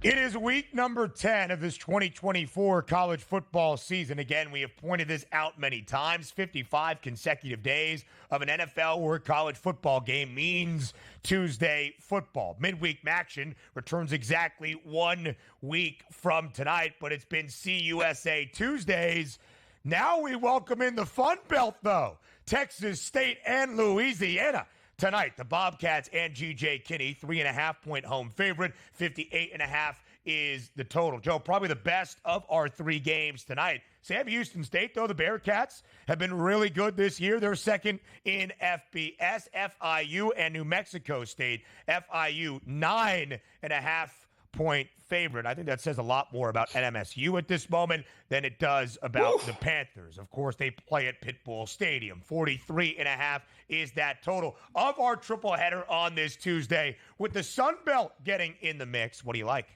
It is week number 10 of this 2024 college football season. Again, we have pointed this out many times. 55 consecutive days of an NFL or college football game means Tuesday football. Midweek action returns exactly 1 week from tonight, but it's been CUSA Tuesdays. Now we welcome in the Fun Belt, though. Texas State and Louisiana. Tonight, the Bobcats and G.J. Kinney, 3.5-point home favorite. 58.5 is the total. Joe, probably the best of our three games tonight. Sam Houston State, though, the Bearcats have been really good this year. They're second in FBS. FIU and New Mexico State. FIU, 9.5-point favorite. I think that says a lot more about NMSU at this moment than it does about the Panthers. Of course, they play at Pitbull Stadium. 43.5 is that total of our triple header on this Tuesday with the Sun Belt getting in the mix. What do you like?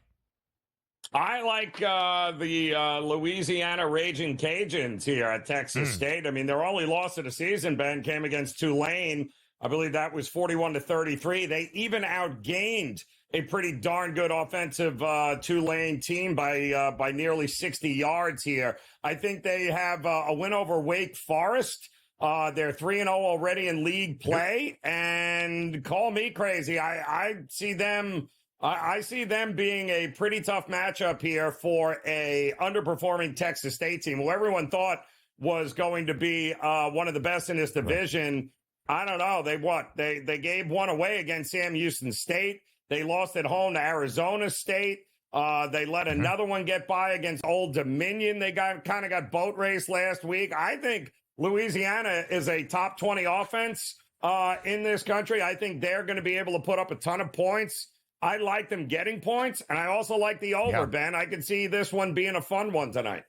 I like the Louisiana Raging Cajuns here at Texas State. I mean, their only loss of the season, Ben, came against Tulane. I believe that was 41-33. They even outgained a pretty darn good offensive Tulane team by nearly 60 yards here. I think they have a win over Wake Forest. They're 3-0 already in league play, and call me crazy. I see them being a pretty tough matchup here for a underperforming Texas State team, who everyone thought was going to be one of the best in this division. I don't know. They gave one away against Sam Houston State. They lost at home to Arizona State. They let another one get by against Old Dominion. They kind of got boat raced last week. I think Louisiana is a top 20 offense in this country. I think they're going to be able to put up a ton of points. I like them getting points, and I also like the over, Ben. I can see this one being a fun one tonight.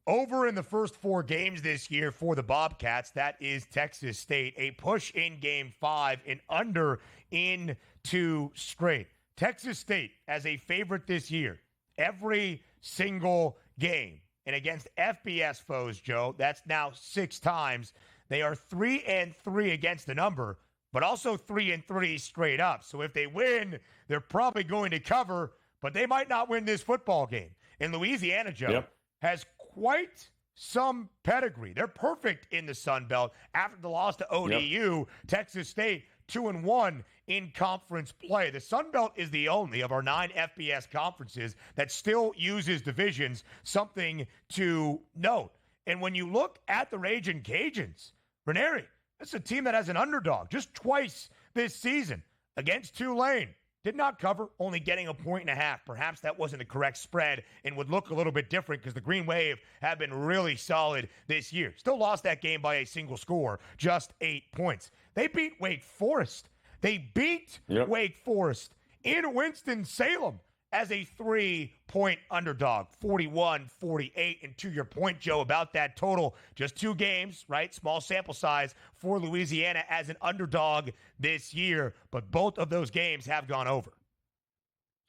Over in the first 4 games this year for the Bobcats, that is Texas State. A push in Game 5 and under in 2 straight. Texas State as a favorite this year, every single game. And against FBS foes, Joe, that's now 6 times. They are 3-3 against the number, but also 3-3 straight up. So if they win, they're probably going to cover, but they might not win this football game. And Louisiana, Joe, has quite some pedigree. They're perfect in the Sun Belt. After the loss to ODU, Texas State 2-1 in conference play. The Sun Belt is the only of our 9 FBS conferences that still uses divisions, something to note. And when you look at the Ragin' Cajuns, Ranieri, that's a team that has an underdog just twice this season against Tulane. Did not cover, only getting 1.5 points. Perhaps that wasn't the correct spread and would look a little bit different because the Green Wave have been really solid this year. Still lost that game by a single score, just 8 points. They beat Wake Forest. They beat Wake Forest in Winston-Salem as a 3-point underdog, 41-48. And to your point, Joe, about that total, just 2 games, right? Small sample size for Louisiana as an underdog this year, but both of those games have gone over.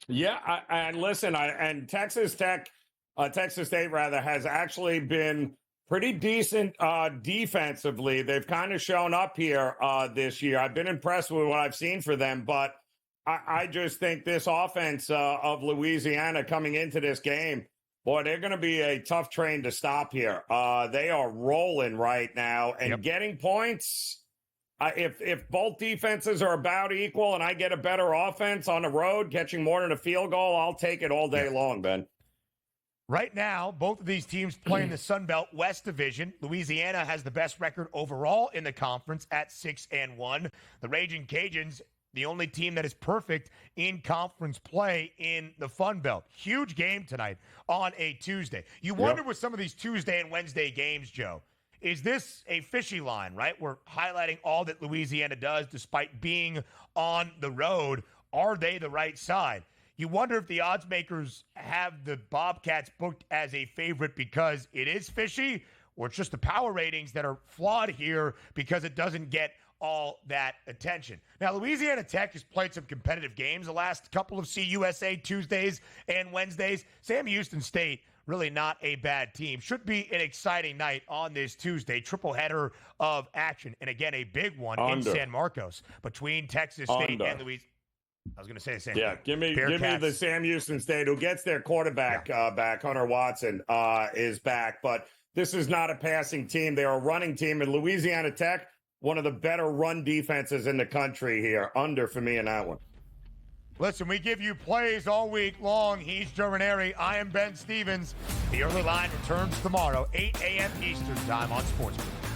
Yeah, and listen, Texas State has actually been pretty decent defensively. They've kind of shown up here this year. I've been impressed with what I've seen for them, but I just think this offense of Louisiana coming into this game, boy, they're going to be a tough train to stop here. They are rolling right now and getting points. If both defenses are about equal and I get a better offense on the road, catching more than a field goal, I'll take it all day long, Ben. Right now, both of these teams play in the Sun Belt West Division. Louisiana has the best record overall in the conference at 6-1. The Raging Cajuns, the only team that is perfect in conference play in the Fun Belt. Huge game tonight on a Tuesday. You wonder with some of these Tuesday and Wednesday games, Joe, is this a fishy line, right? We're highlighting all that Louisiana does despite being on the road. Are they the right side? You wonder if the odds makers have the Bobcats booked as a favorite because it is fishy, or it's just the power ratings that are flawed here because it doesn't get all that attention. Now, Louisiana Tech has played some competitive games the last couple of CUSA Tuesdays and Wednesdays. Sam Houston State, really not a bad team. Should be an exciting night on this Tuesday. Triple header of action. And again, a big one in San Marcos between Texas State and Louisiana. I was going to say the same Yeah, thing. give me Bearcats. the Sam Houston State, who gets their quarterback back. Hunter Watson is back, but this is not a passing team. They're a running team. And Louisiana Tech, one of the better run defenses in the country here. Under for me in that one. Listen, we give you plays all week long. He's Germanary. I am Ben Stevens. The early line returns tomorrow, 8 a.m. Eastern time on SportsGrid.